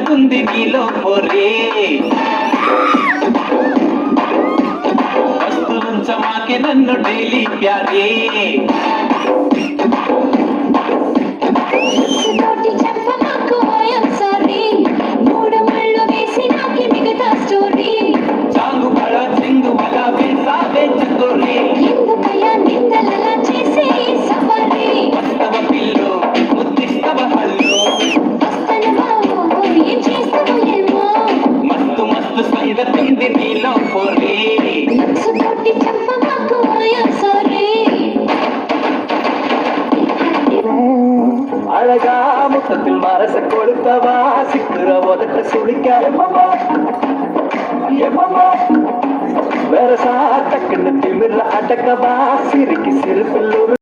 ఉంది నీలో పోరే వస్తువుంచమాకే నన్ను డైలీ ప్యారే చాంగు బళ చింగు బళ వేసావే చంగోరే వస్తవ పిల్లో ముద్దిస్తవ హల్లో మస్తు మస్తు సంగతుంది నీలో పోరే அழகா முத்தத்தில் மரச கொடுத்தவா சிக்குற உதட்ட சுழிக்க வேற சா டக்குன்னு திமிர அடக்கவா சிரிக்கு சிரிப்பில்